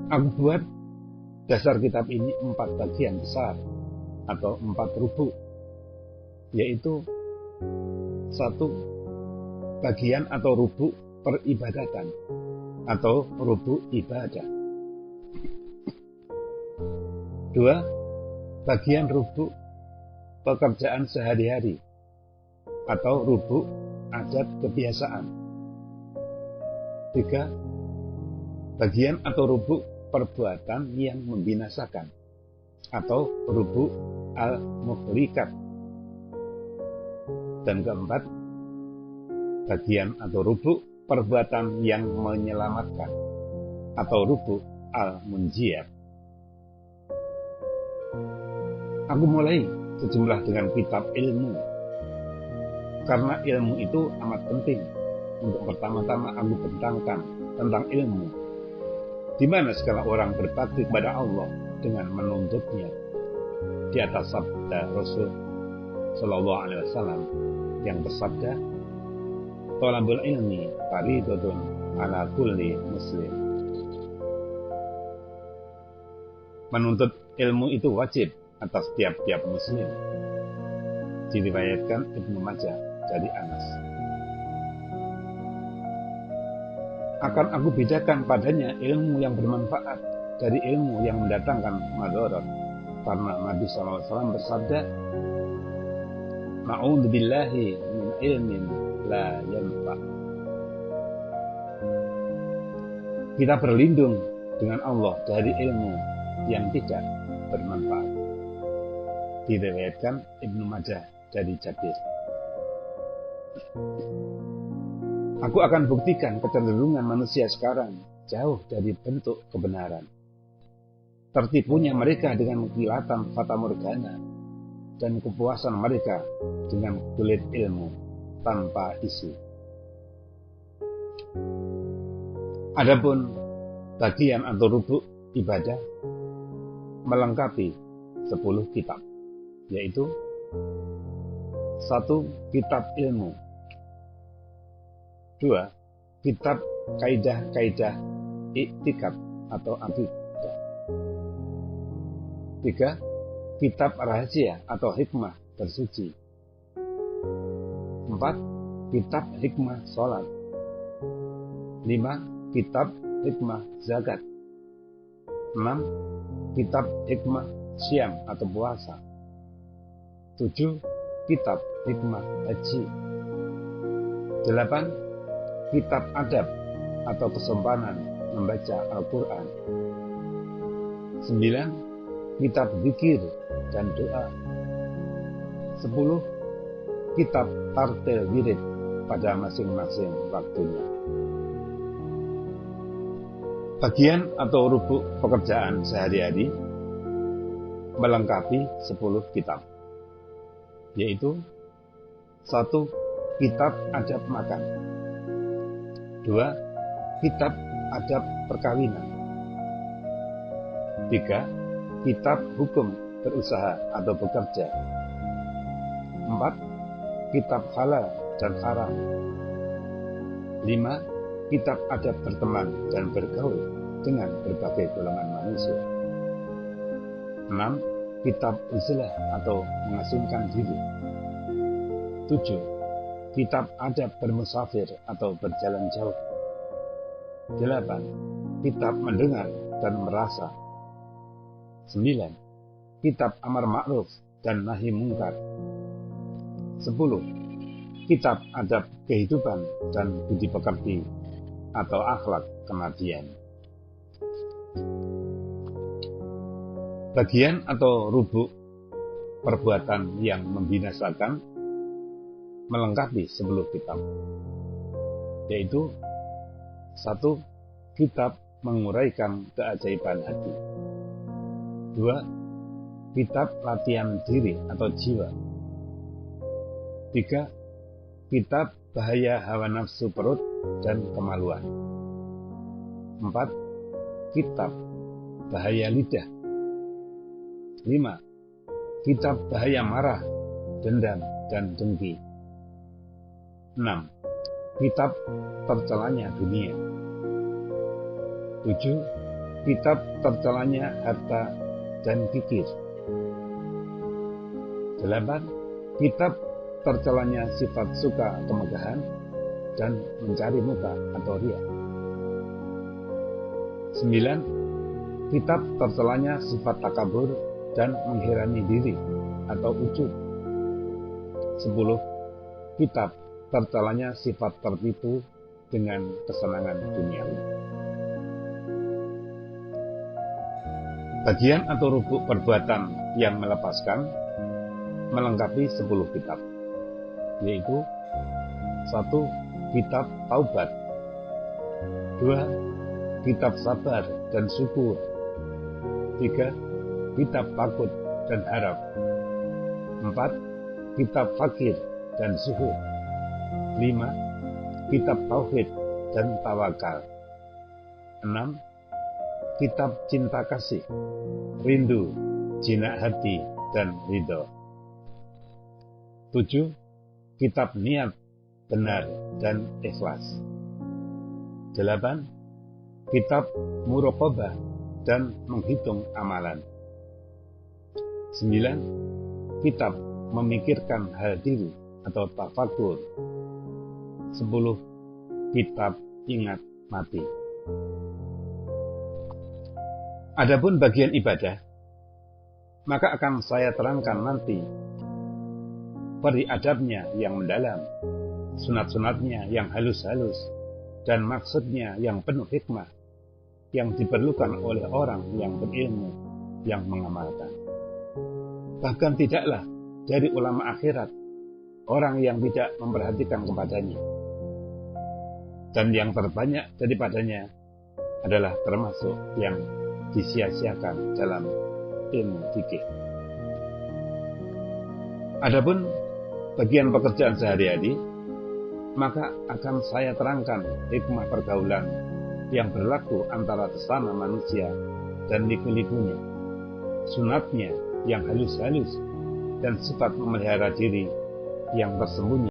Aku buat dasar kitab ini 4 bagian besar atau 4 rubu, yaitu 1 bagian atau rubu peribadatan atau rubu ibadah. 2 bagian rubu pekerjaan sehari-hari atau rubu adat kebiasaan. 3 bagian atau rubu perbuatan yang membinasakan atau rubu al-muhlikat. Dan keempat, bagian atau rubu perbuatan yang menyelamatkan atau rubu al-munjiyat. Aku mulai sejumlah dengan kitab ilmu, karena ilmu itu amat penting. Untuk pertama-tama aku bentangkan tentang ilmu, di mana segala orang berbakti kepada Allah dengan menuntutnya, di atas sabda Rasul Sallallahu Alaihi Wasallam yang bersabda, "Thalabul ilmi fardhatun ala kulli muslim." Menuntut ilmu itu wajib atas tiap-tiap muslim. Diriwayatkan Ibnu Majah dari Anas. Akan aku bedakan padanya ilmu yang bermanfaat dari ilmu yang mendatangkan madarat, karena Nabi SAW bersabda, "Na'udzubillahi min ilmin la yanfa'." Kita berlindung dengan Allah dari ilmu yang tidak bermanfaat. Diriwayatkan Ibnu Majah dari Jabir. Aku akan buktikan kecenderungan manusia sekarang jauh dari bentuk kebenaran. Tertipunya mereka dengan kilatan fata morgana dan kepuasan mereka dengan kulit ilmu tanpa isi. Adapun bagian atau rubu ibadah melengkapi 10 kitab, yaitu 1 kitab ilmu, 2 kitab kaidah-kaidah iktikad atau akidah, 3 kitab rahasia atau hikmah bersuci, 4 kitab hikmah sholat, 5 kitab hikmah zakat, 6 kitab hikmah siam atau puasa, 7 kitab hikmah haji, 8 kitab adab atau kesopanan membaca Al-Quran, 9 kitab zikir dan doa, 10 kitab tartil wirid pada masing-masing waktunya. Bagian atau rubu pekerjaan sehari-hari melengkapi 10 kitab, yaitu 1 kitab adab makan, 2 kitab adab perkawinan, 3 kitab hukum berusaha atau bekerja, 4 kitab halal dan haram, 5 kitab adab berteman dan bergaul dengan berbagai golongan manusia, 6 kitab uzlah atau mengasingkan diri, 7 kitab adab bermusafir atau berjalan jauh, 8 kitab mendengar dan merasa, 9 kitab amar ma'ruf dan nahi mungkar, 10 kitab adab kehidupan dan budi pekerti atau akhlak kenabian. Bagian atau rubu perbuatan yang membinasakan melengkapi 10 kitab, yaitu 1 kitab menguraikan keajaiban hati, 2 kitab latihan diri atau jiwa, 3 kitab bahaya hawa nafsu perut dan kemaluan, 4 kitab bahaya lidah, 5 kitab bahaya marah, dendam, dan dengki, 6 kitab tercelanya dunia, 7 kitab tercelanya harta dan kikir. 8. Kitab tercelanya sifat suka kemegahan dan mencari muka atau riya. 9. Kitab tercelanya sifat takabur dan menghirani diri atau ujub. 10. Kitab tercelanya sifat tertipu dengan kesenangan duniawi. Bagian atau rubuk perbuatan yang melepaskan melengkapi 10 kitab, yaitu 1. Kitab taubat, 2. Kitab sabar dan syukur, 3. Kitab takut dan harap, 4. Kitab fakir dan zuhud, 5. Kitab tauhid dan tawakal, 6. Kitab cinta kasih, rindu, jinak hati, dan ridho, 7. Kitab niat, benar, dan ikhlas, 8. Kitab muraqabah dan menghitung amalan, 9. Kitab memikirkan hal diri atau tafakur, 10. Kitab ingat mati. Adapun bagian ibadah, maka akan saya terangkan nanti peri adabnya yang mendalam, sunat-sunatnya yang halus-halus, dan maksudnya yang penuh hikmah, yang diperlukan oleh orang yang berilmu, yang mengamalkan. Bahkan tidaklah dari ulama akhirat orang yang tidak memperhatikan kepadanya. Dan yang terbanyak daripadanya adalah termasuk yang disia-siakan dalam ilmu fikih. Adapun bagian pekerjaan sehari-hari, maka akan saya terangkan hikmah pergaulan yang berlaku antara sesama manusia dan liku-likunya, sunatnya yang halus-halus, dan sifat memelihara diri yang tersembunyi